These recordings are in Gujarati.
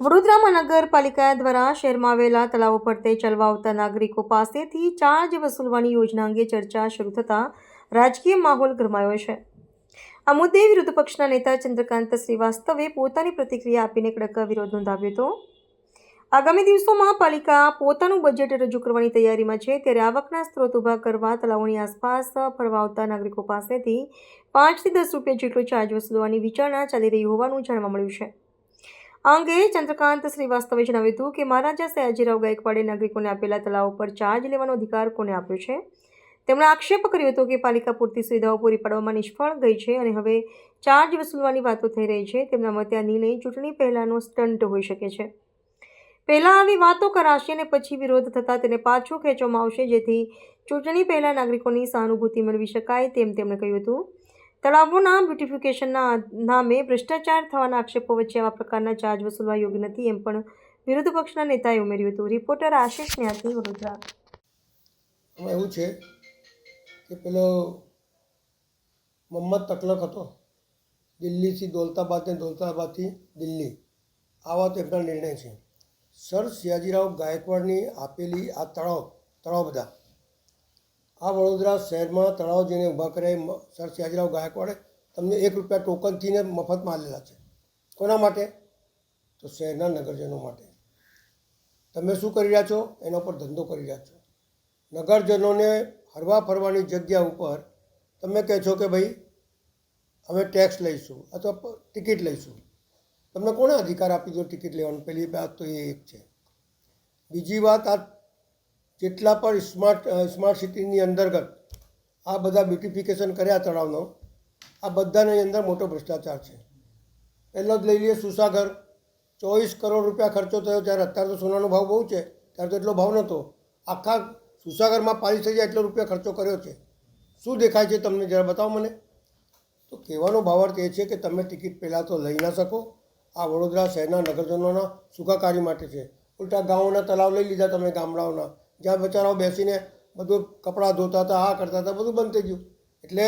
વડોદરા મહાનગરપાલિકા દ્વારા શહેરમાં આવેલા તળાવો ફરતે ચાલવા આવતા નાગરિકો પાસેથી ચાર્જ વસૂલવાની યોજના અંગે ચર્ચા શરૂ થતાં રાજકીય માહોલ ગરમાયો છે. આ મુદ્દે વિરોધ પક્ષના નેતા ચંદ્રકાંત શ્રીવાસ્તવે પોતાની પ્રતિક્રિયા આપીને કડક વિરોધ નોંધાવ્યો હતો. આગામી દિવસોમાં પાલિકા પોતાનું બજેટ રજૂ કરવાની તૈયારીમાં છે, ત્યારે આવકના સ્ત્રોત ઊભા કરવા તળાવોની આસપાસ ફરવા આવતા નાગરિકો પાસેથી 5 થી 10 રૂપિયા જેટલો ચાર્જ વસૂલવાની વિચારણા ચાલી રહી હોવાનું જાણવા મળ્યું છે. આ અંગે ચંદ્રકાંત શ્રીવાસ્તવે જણાવ્યું હતું કે મહારાજા સયાજીરાવ ગાયકવાડે નાગરિકોને આપેલા તળાવો પર ચાર્જ લેવાનો અધિકાર કોને આપ્યો છે. તેમણે આક્ષેપ કર્યો હતો કે પાલિકા પૂરતી સુવિધાઓ પૂરી પાડવામાં નિષ્ફળ ગઈ છે અને હવે ચાર્જ વસૂલવાની વાતો થઈ રહી છે. તેમના મતે આ નિર્ણય ચૂંટણી પહેલાંનો સ્ટન્ટ હોઈ શકે છે. પહેલાં આવી વાતો કરાશે અને પછી વિરોધ થતાં તેને પાછું ખેંચવામાં આવશે, જેથી ચૂંટણી પહેલાં નાગરિકોની સહાનુભૂતિ મેળવી શકાય તેમ તેમણે કહ્યું હતું. તળાવોના બ્યુટિફિકેશનના નામે ભ્રષ્ટાચાર થવાના આક્ષેપો વચ્ચે આવા પ્રકારના ચાર્જ વસૂલવા યોગ્ય નથી, એમ પણ વિરોધ પક્ષના નેતાએ ઉમેર્યું હતું. રિપોર્ટર આશિષ ન્યાતી, વડોદરા. એવું છે કે પેલો મોહમ્મદ તકલક હતો, દિલ્હીથી દૌલતાબાદ ને દૌલતાબાદથી દિલ્હી આવા તેમના નિર્ણય છે. સર સયાજીરાવ ગાયકવાડની આપેલી આ તળાવ બધા આ વડોદરા શહેરમાં તળાવ જેને ઊભા કર્યા સર સયાજીરાવ ગાયકવાડે તમને 1 રૂપિયા ટોકનથી ને મફતમાં આલેલા છે. કોના માટે? તો શહેરના નગરજનો માટે. તમે શું કરી રહ્યા છો? એના પર ધંધો કરી રહ્યા છો. નગરજનોને હરવા ફરવાની જગ્યા ઉપર તમે કહે છો કે ભાઈ અમે ટેક્સ લઈશું અથવા ટિકિટ લઈશું. તમને કોને અધિકાર આપી દો ટિકિટ લેવાનો? પહેલી વાત તો એ એક છે. બીજી વાત, આ જેટલા પણ સ્માર્ટ સિટીની અંતર્ગત આ બધા બ્યુટિફિકેશન કર્યા તળાવનો, આ બધાની અંદર મોટો ભ્રષ્ટાચાર છે. પહેલો જ લઈ લઈએ સુસાગર, 24 કરોડ રૂપિયા ખર્ચો થયો. ત્યારે અત્યારે તો સોનાનો ભાવ બહુ છે, ત્યારે તો એટલો ભાવ નહોતો. આખા સુસાગરમાં પાલિશ થઈ જાય એટલો રૂપિયા ખર્ચો કર્યો છે. શું દેખાય છે તમને? જરા બતાવો મને. તો કહેવાનો ભાવાર્થ એ છે કે તમે ટિકિટ પહેલાં તો લઈ ના શકો. આ વડોદરા શહેરના નગરજનોના સુખાકારી માટે છે. ઉલટા ગામોના તળાવ લઈ લીધા તમે, ગામડાઓના, જ્યાં બચારાઓ બેસીને બધું કપડાં ધોતા હતા, આ કરતા હતા, બધું બંધ થઈ ગયું. એટલે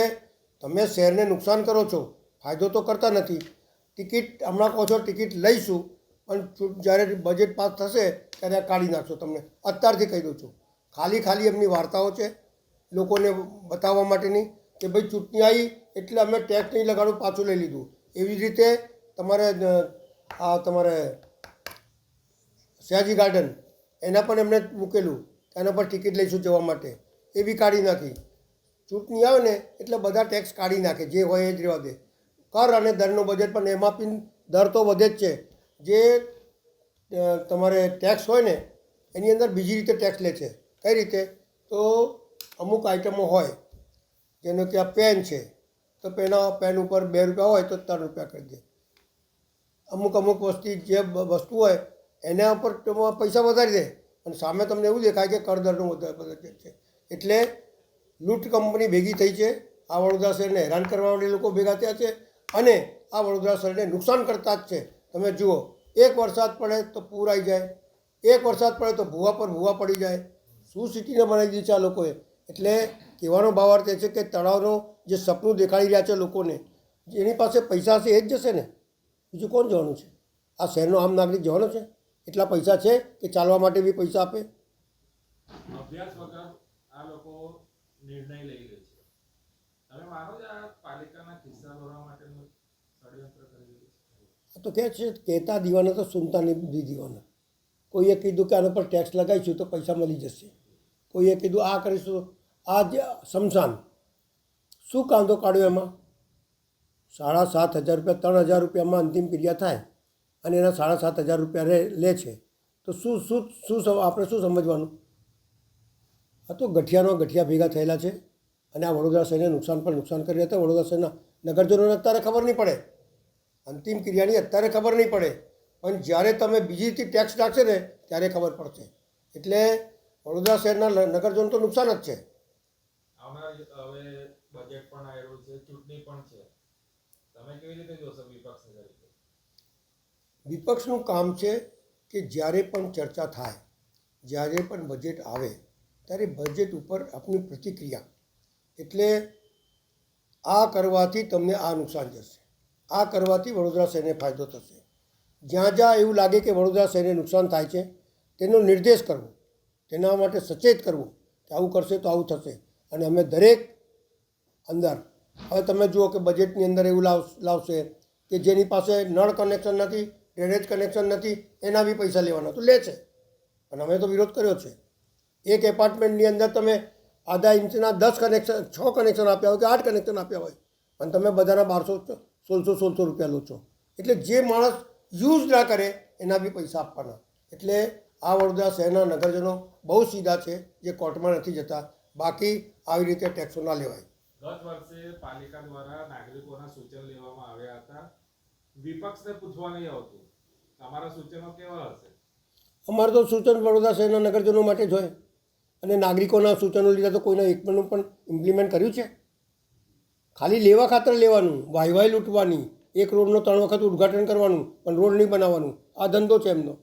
તમે શહેરને નુકસાન કરો છો, ફાયદો તો કરતા નથી. ટિકિટ હમણાં કહો છો ટિકિટ લઈશું, પણ જ્યારે બજેટ પાસ થશે ત્યારે આ કાઢી નાખશો. તમને અત્યારથી કહી દઉં છું. ખાલી એમની વાર્તાઓ છે લોકોને બતાવવા માટેની કે ભાઈ ચૂંટણી આવી એટલે અમે ટેક્સ નહીં લગાડવું, પાછું લઈ લીધું. એવી જ રીતે તમારે સયાજી ગાર્ડન એના પણ એમણે મૂકેલું, એના પર ટિકિટ લઈશું જવા માટે, એ બી કાઢી નાખી. ચૂંટણી આવે ને એટલે બધા ટેક્સ કાઢી નાખે, જે હોય એ જ રહેવા દે. કર અને દરનું બજેટ પણ એમાં પણ દર તો વધે જ છે. જે તમારે ટેક્સ હોય ને એની અંદર બીજી રીતે ટેક્સ લે છે. કઈ રીતે? તો અમુક આઇટમો હોય, જેનો કે આ પેન છે, તો પેન ઉપર 2 રૂપિયા હોય તો 3 રૂપિયા કરી દે. અમુક વસ્તુ હોય એના ઉપર પૈસા વધારી દે અને સામે તમને એવું દેખાય કે કરદરનું બજેટ છે. એટલે લૂંટ કંપની ભેગી થઈ છે. આ વડોદરા શહેરને હેરાન કરવાવાળી લોકો ભેગા થયા છે અને આ વડોદરા શહેરને નુકસાન કરતા જ છે. તમે જુઓ, એક વરસાદ પડે તો પૂર આવી જાય, એક વરસાદ પડે તો ભૂવા પર ભૂવા પડી જાય. શું સિટીને બનાવી દીધી છે આ લોકોએ? એટલે કહેવાનો ભાવાર્થ એ છે કે તળાવનો જે સપનું દેખાડી રહ્યા છે લોકોને, જેની પાસે પૈસા હશે એ જ જશે ને, બીજું કોણ જવાનું છે? આ શહેરનો આમ નાગરિક જવાનો છે? એટલા પૈસા છે કે ચાલવા માટે બી પૈસા આપે? અભ્યાસ વગર આ લોકો નિર્ણય લઈ લે છે. તમે માનો છો આ પાલિકાના ખિસ્સા ભરવા માટેનું ષડયંત્ર કરી રહ્યું છે? તો કહે છે કહેતા દીવાના તો સુનતા નહીં દીવાના. કોઈએ કીધું કે આના પર ટેક્સ લગાવીશું તો પૈસા મળી જશે, કોઈએ કીધું આ કરીશું. આ જે સમસાન શું કાંદો કાઢ્યો એમાં? 7,500 રૂપિયા, 3,000 રૂપિયામાં અંતિમ ક્રિયા થાય અને એના 7,500 રૂપિયા લે છે. તો આપણે શું સમજવાનું? આ તો ગઠિયા ભેગા થયેલા છે અને આ વડોદરા શહેરને નુકસાન કરી રહ્યા હતા. વડોદરા શહેરના નગરજનોને અત્યારે ખબર નહીં પડે, અંતિમ ક્રિયાની અત્યારે ખબર નહીં પડે, પણ જ્યારે તમે બીજી રીતે ટેક્સ નાખશે ને ત્યારે ખબર પડશે. એટલે વડોદરા શહેરના નગરજનો તો નુકસાન જ છે. હવે બજેટ પણ આવ્યું છે, ચૂંટણી પણ છે. તમે કેવી રીતે જોશો વિપક્ષની તરીકે? વિપક્ષનું કામ છે કે જ્યારે પણ ચર્ચા થાય, જ્યારે પણ બજેટ આવે ત્યારે બજેટ ઉપર આપની પ્રતિક્રિયા, એટલે આ કરવાથી તમને આ નુકસાન જશે, આ કરવાથી વડોદરા શહેરને ફાયદો થશે. જ્યાં જ્યાં એવું લાગે કે વડોદરા શહેરને નુકસાન થાય છે તેનો નિર્દેશ કરવો, તેના માટે સચેત કરવું કે આવું કરશે તો આવું થશે. અને અમે દરેક અંદર હવે તમે જુઓ કે બજેટની અંદર એવું લાવશે કે જેની પાસે નળ કનેક્શન નથી, ડ્રેનેજ કનેક્શન નથી, એના બી પૈસા લેવાના તો લે છે. અને અમે તો વિરોધ કર્યો છે. એક એપાર્ટમેન્ટની અંદર તમે આધા ઇંચના 10 કનેક્શન 6 કનેક્શન આપ્યા હોય કે 8 કનેક્શન આપ્યા હોય અને તમે બધાના 1200-1600 રૂપિયા લો છો. એટલે જે માણસ યુઝ ના કરે એના બી પૈસા આપવાના. એટલે આ વડોદરા શહેરના નગરજનો બહુ સીધા છે, જે કોર્ટમાં નથી જતા. બાકી આવી રીતે ટેક્સો ના લેવાય. ગત વર્ષે પાલિકા દ્વારા નાગરિકોના સૂચન લેવામાં આવ્યા હતા. વિપક્ષને પૂછવા નહીં આવતું. તમારા સૂચનો કેવા હશે? અમારે તો સૂચન વડોદરા શહેરના નગરજનો માટે જ હોય. અને નાગરિકોના સૂચનો લીધા તો કોઈના એકનું પણ ઇમ્પ્લિમેન્ટ કર્યું છે? ખાલી લેવા ખાતર લેવાનું, વાય લૂંટવાની, એક રોડનો 3 વખત ઉદ્ઘાટન કરવાનું પણ રોડ નહીં બનાવવાનું, આ ધંધો છે એમનો.